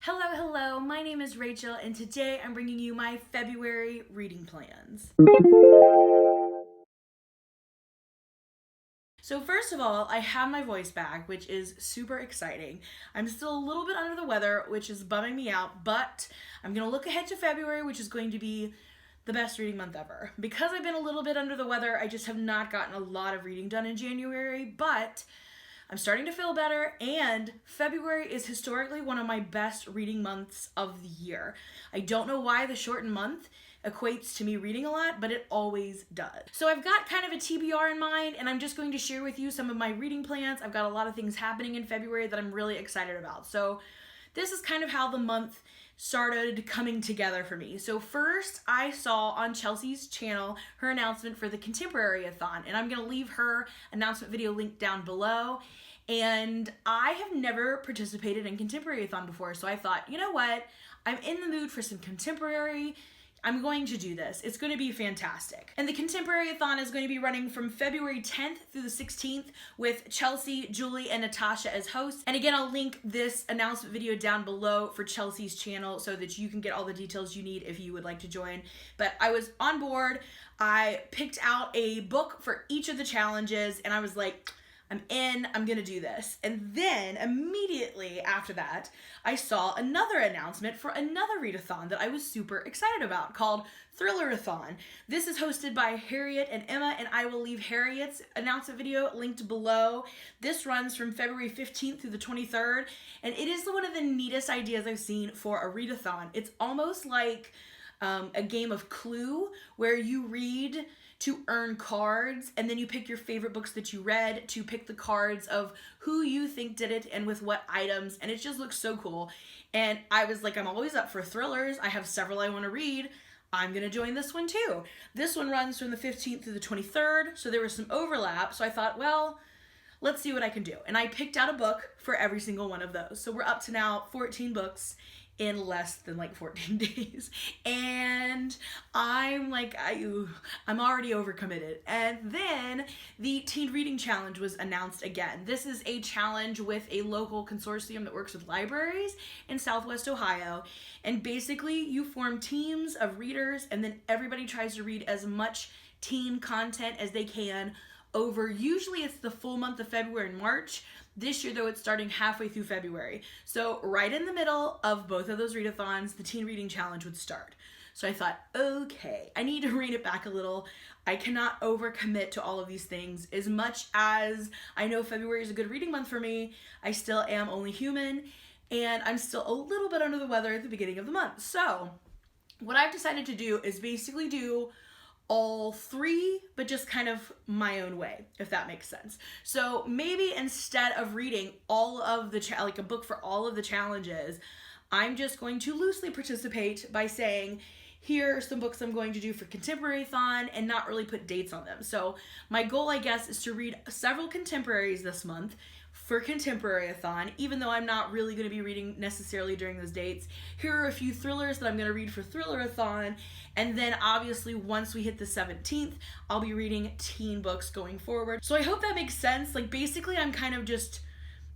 Hello, my name is Rachel, and today I'm bringing you my February reading plans. So first of all, I have my voice back, which is super exciting. I'm still a little bit under the weather, which is bumming me out, but I'm gonna look ahead to February, which is going to be the best reading month ever. Because I've been a little bit under the weather, I just have not gotten a lot of reading done in January, but I'm starting to feel better, and February is historically one of my best reading months of the year. I don't know why the shortened month equates to me reading a lot, but it always does. So I've got kind of a TBR in mind, and I'm just going to share with you some of my reading plans. I've got a lot of things happening in February that I'm really excited about. So this is kind of how the month started coming together for me. So first, I saw on Chelsea's channel her announcement for the Contemporary-a-thon, and I'm gonna leave her announcement video linked down below. And I have never participated in Contemporary-a-thon before, so I thought, you know what? I'm in the mood for some contemporary. I'm going to do this. It's going to be fantastic. And the Contemporary-a-thon is going to be running from February 10th through the 16th with Chelsea, Julie, and Natasha as hosts. And again, I'll link this announcement video down below for Chelsea's channel so that you can get all the details you need if you would like to join. But I was on board. I picked out a book for each of the challenges, and I was like, I'm in, I'm gonna do this. And then immediately after that, I saw another announcement for another readathon that I was super excited about called Thriller-a-thon. This is hosted by Harriet and Emma, and I will leave Harriet's announcement video linked below. This runs from February 15th through the 23rd, and it is one of the neatest ideas I've seen for a readathon. It's almost like a game of Clue where you read to earn cards, and then you pick your favorite books that you read to pick the cards of who you think did it and with what items, and it just looks so cool. And I was like, I'm always up for thrillers. I have several I want to read. I'm gonna join this one too. This one runs from the 15th through the 23rd, so there was some overlap, so I thought, well, let's see what I can do. And I picked out a book for every single one of those. So we're up to now 14 books in less than like 14 days. And I'm like, I'm already overcommitted. And then the Teen Reading Challenge was announced again. This is a challenge with a local consortium that works with libraries in Southwest Ohio. And basically you form teams of readers, and then everybody tries to read as much teen content as they can over, usually it's the full month of February and March. This year, though, it's starting halfway through February. So right in the middle of both of those readathons, the Teen Reading Challenge would start. So I thought, okay, I need to rein it back a little. I cannot overcommit to all of these things. As much as I know February is a good reading month for me, I still am only human, and I'm still a little bit under the weather at the beginning of the month. So what I've decided to do is basically do all three, but just kind of my own way, if that makes sense. So maybe instead of reading all of the, like a book for all of the challenges, I'm just going to loosely participate by saying, here are some books I'm going to do for Contemporary-a-thon, and not really put dates on them. So my goal, I guess, is to read several contemporaries this month for Contemporary-a-thon, even though I'm not really going to be reading necessarily during those dates. Here are a few thrillers that I'm going to read for Thriller-a-thon, and then obviously once we hit the 17th, I'll be reading teen books going forward. So I hope that makes sense. Like, basically I'm kind of just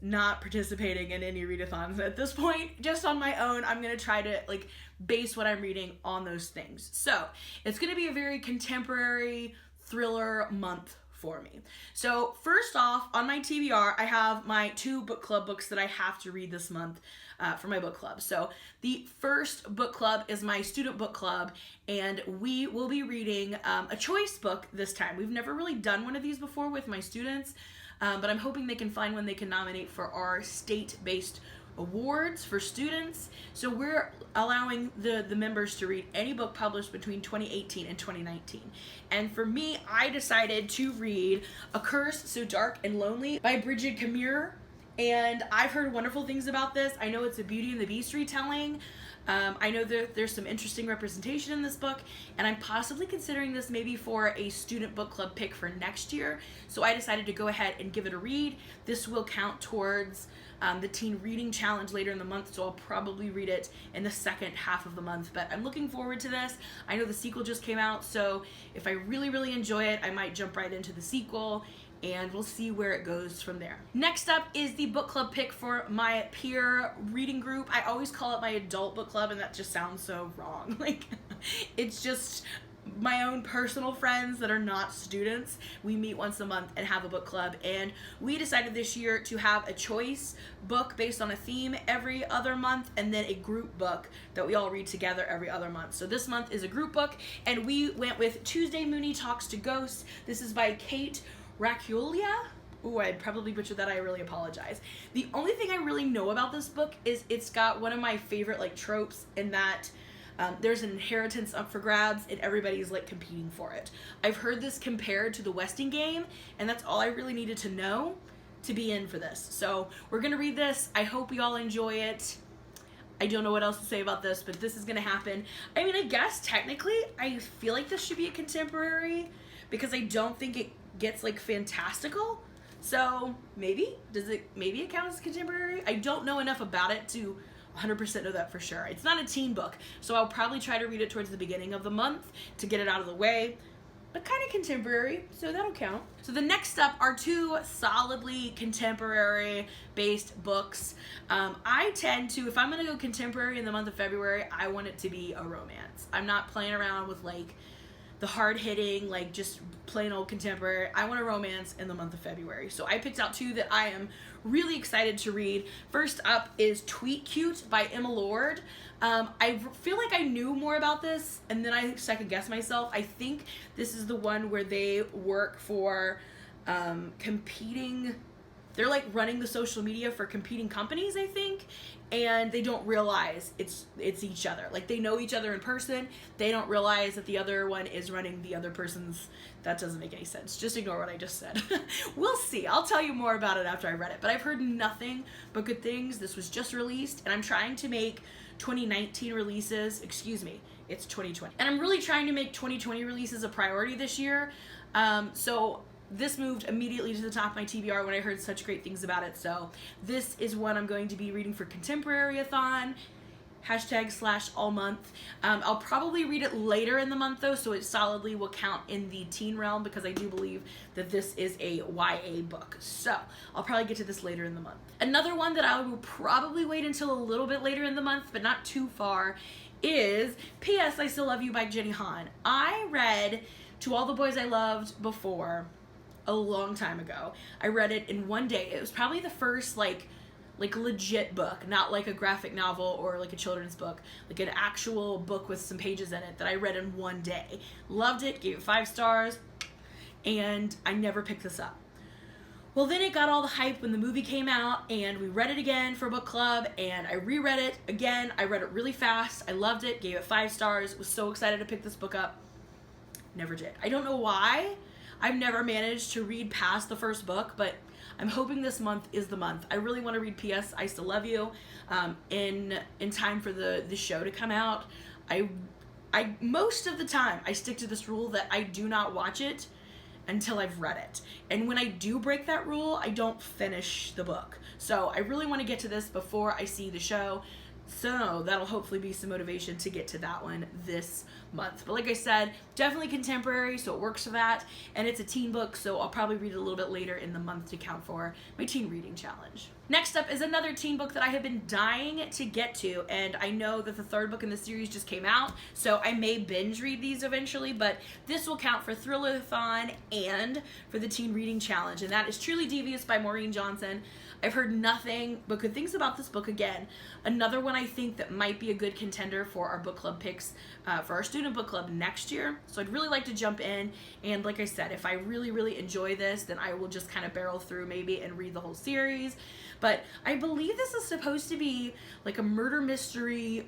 not participating in any readathons at this point, just on my own. I'm going to try to like base what I'm reading on those things. So it's going to be a very contemporary thriller month for me. So first off, on my TBR, I have my 2 book club books that I have to read this month for my book club. So the first book club is my student book club, and we will be reading a choice book this time. We've never really done one of these before with my students, but I'm hoping they can find one they can nominate for our state-based awards for students. So we're allowing the members to read any book published between 2018 and 2019. And for me, I decided to read A Curse So Dark and Lonely by Bridget Camure. And I've heard wonderful things about this. I know it's a Beauty and the Beast retelling. I know there's some interesting representation in this book, and I'm possibly considering this maybe for a student book club pick for next year. So I decided to go ahead and give it a read. This will count towards the Teen Reading Challenge later in the month, so I'll probably read it in the second half of the month. But I'm looking forward to this. I know the sequel just came out, so if I really, really enjoy it, I might jump right into the sequel. and we'll see where it goes from there. Next up is the book club pick for my peer reading group. I always call it my adult book club, and that just sounds so wrong. Like, it's just my own personal friends that are not students. We meet once a month and have a book club, and we decided this year to have a choice book based on a theme every other month, and then a group book that we all read together every other month. So this month is a group book, and we went with Tuesday Mooney Talks to Ghosts. This is by Kate Rachael. Ooh, I'd probably butchered that. I really apologize. The only thing I really know about this book is it's got one of my favorite like tropes in that there's an inheritance up for grabs and everybody's like competing for it. I've heard this compared to the Westing game, and that's all I really needed to know to be in for this. So we're gonna read this. I hope you all enjoy it. I don't know what else to say about this, but this is gonna happen. I mean, I guess technically I feel like this should be a contemporary because I don't think it gets like fantastical. So maybe it counts as contemporary? I don't know enough about it to 100% know that for sure. It's not a teen book, so I'll probably try to read it towards the beginning of the month to get it out of the way, but kind of contemporary, so that'll count. So the next up are two solidly contemporary based books. I tend to, if I'm gonna go contemporary in the month of February, I want it to be a romance. I'm not playing around with like the hard-hitting, like just plain old contemporary. I want a romance in the month of February. So I picked out two that I am really excited to read. First up is Tweet Cute by Emma Lord. I feel like I knew more about this, and then I second-guessed myself. I think this is the one where they work for competing. They're like running the social media for competing companies, I think, and they don't realize it's each other. Like, they know each other in person. They don't realize that the other one is running the other person's. That doesn't make any sense. Just ignore what I just said. We'll see. I'll tell you more about it after I read it. But I've heard nothing but good things. This was just released, and I'm trying to make 2019 releases. Excuse me, it's 2020. And I'm really trying to make 2020 releases a priority this year. So this moved immediately to the top of my TBR when I heard such great things about it. So this is one I'm going to be reading for Contemporary-a-thon, #/all month. I'll probably read it later in the month though, so it solidly will count in the teen realm because I do believe that this is a YA book. So I'll probably get to this later in the month. Another one that I will probably wait until a little bit later in the month, but not too far, is P.S. I Still Love You by Jenny Han. I read To All the Boys I Loved before a long time ago. I read it in one day. It was probably the first like legit book, not like a graphic novel or like a children's book, like an actual book with some pages in it that I read in one day. Loved it, gave it 5 stars, and I never picked this up. Well, then it got all the hype when the movie came out, and we read it again for book club, and I reread it again. I read it really fast. I loved it, gave it 5 stars, was so excited to pick this book up. Never did. I don't know why. I've never managed to read past the first book, but I'm hoping this month is the month. I really want to read P.S. I Still Love You in time for the show to come out. I most of the time I stick to this rule that I do not watch it until I've read it. And when I do break that rule, I don't finish the book. So I really want to get to this before I see the show. So that'll hopefully be some motivation to get to that one this month. But like I said, definitely contemporary, so it works for that. And it's a teen book, so I'll probably read it a little bit later in the month to count for my teen reading challenge. Next up is another teen book that I have been dying to get to, and I know that the 3rd book in the series just came out, so I may binge read these eventually, but this will count for Thriller-a-thon and for the teen reading challenge, and that is Truly Devious by Maureen Johnson. I've heard nothing but good things about this book again. Another one I think that might be a good contender for our book club picks for our student book club next year. So I'd really like to jump in, and like I said, if I really enjoy this, then I will just kind of barrel through maybe and read the whole series. But I believe this is supposed to be like a murder mystery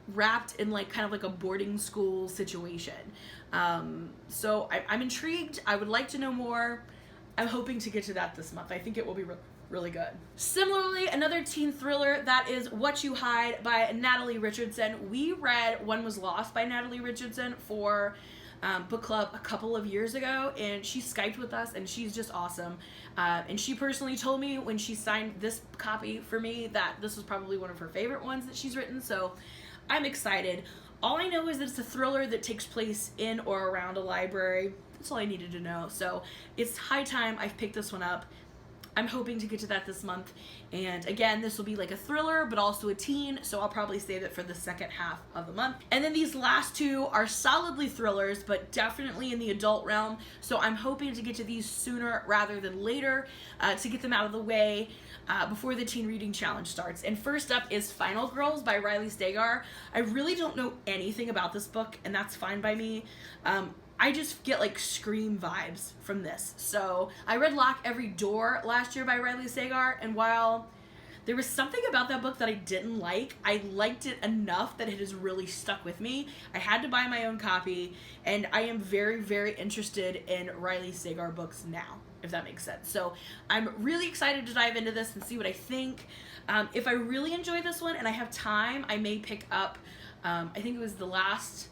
wrapped in like kind of like a boarding school situation. So I'm intrigued. I would like to know more. I'm hoping to get to that this month. I think it will be really good. Similarly, another teen thriller, that is What You Hide by Natalie Richardson. We read One Was Lost by Natalie Richardson for book club a couple of years ago, and she Skyped with us, and she's just awesome. And she personally told me when she signed this copy for me that this was probably one of her favorite ones that she's written, so I'm excited. All I know is that it's a thriller that takes place in or around a library. That's all I needed to know. So it's high time I've picked this one up. I'm hoping to get to that this month. And again, this will be like a thriller, but also a teen, so I'll probably save it for the second half of the month. And then these last two are solidly thrillers, but definitely in the adult realm. So I'm hoping to get to these sooner rather than later to get them out of the way before the Teen Reading Challenge starts. And first up is Final Girls by Riley Stegar. I really don't know anything about this book, and that's fine by me. I just get like Scream vibes from this. So I read Lock Every Door last year by Riley Stegar, and while there was something about that book that I didn't like, I liked it enough that it has really stuck with me. I had to buy my own copy, and I am very, very interested in Riley Stegar books now, if that makes sense. So I'm really excited to dive into this and see what I think. If I really enjoy this one and I have time, I may pick up, I think it was the last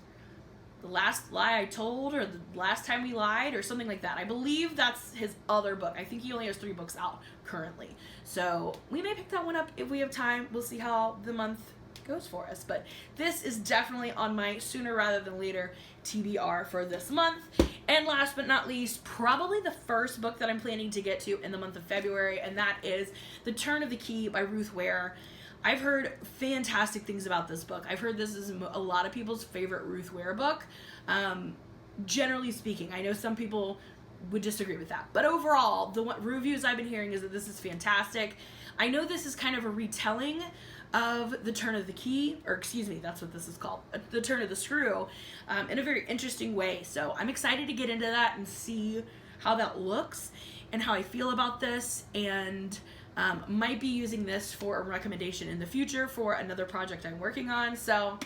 lie I told, or the last time we lied, or something like that. I believe that's his other book. I think he only has 3 books out currently. So we may pick that one up if we have time. We'll see how the month goes for us. But this is definitely on my sooner rather than later TBR for this month. And last but not least, probably the first book that I'm planning to get to in the month of February, and that is The Turn of the Key by Ruth Ware. I've heard fantastic things about this book. I've heard this is a lot of people's favorite Ruth Ware book. Generally speaking, I know some people would disagree with that. But overall, the reviews I've been hearing is that this is fantastic. I know this is kind of a retelling of The Turn of the Key, or excuse me, that's what this is called, The Turn of the Screw, in a very interesting way. So I'm excited to get into that and see how that looks and how I feel about this, and might be using this for a recommendation in the future for another project I'm working on. So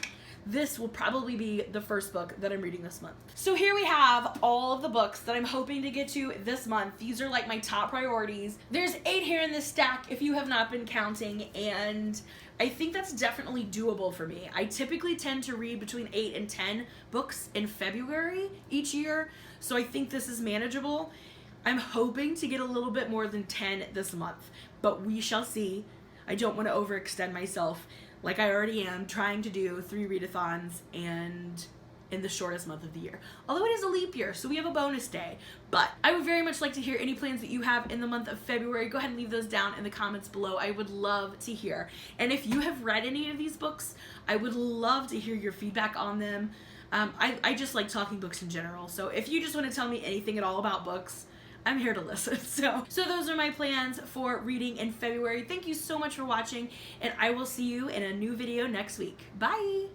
this will probably be the first book that I'm reading this month. So here we have all of the books that I'm hoping to get to this month. These are like my top priorities. There's 8 here in this stack if you have not been counting, and I think that's definitely doable for me. I typically tend to read between 8 and 10 books in February each year, so I think this is manageable. I'm hoping to get a little bit more than 10 this month, but we shall see. I don't want to overextend myself like I already am trying to do 3 readathons and in the shortest month of the year. Although it is a leap year, so we have a bonus day. But I would very much like to hear any plans that you have in the month of February. Go ahead and leave those down in the comments below. I would love to hear. And if you have read any of these books, I would love to hear your feedback on them. I just like talking books in general, so if you just want to tell me anything at all about books, I'm here to listen. So those are my plans for reading in February. Thank you so much for watching, and I will see you in a new video next week. Bye!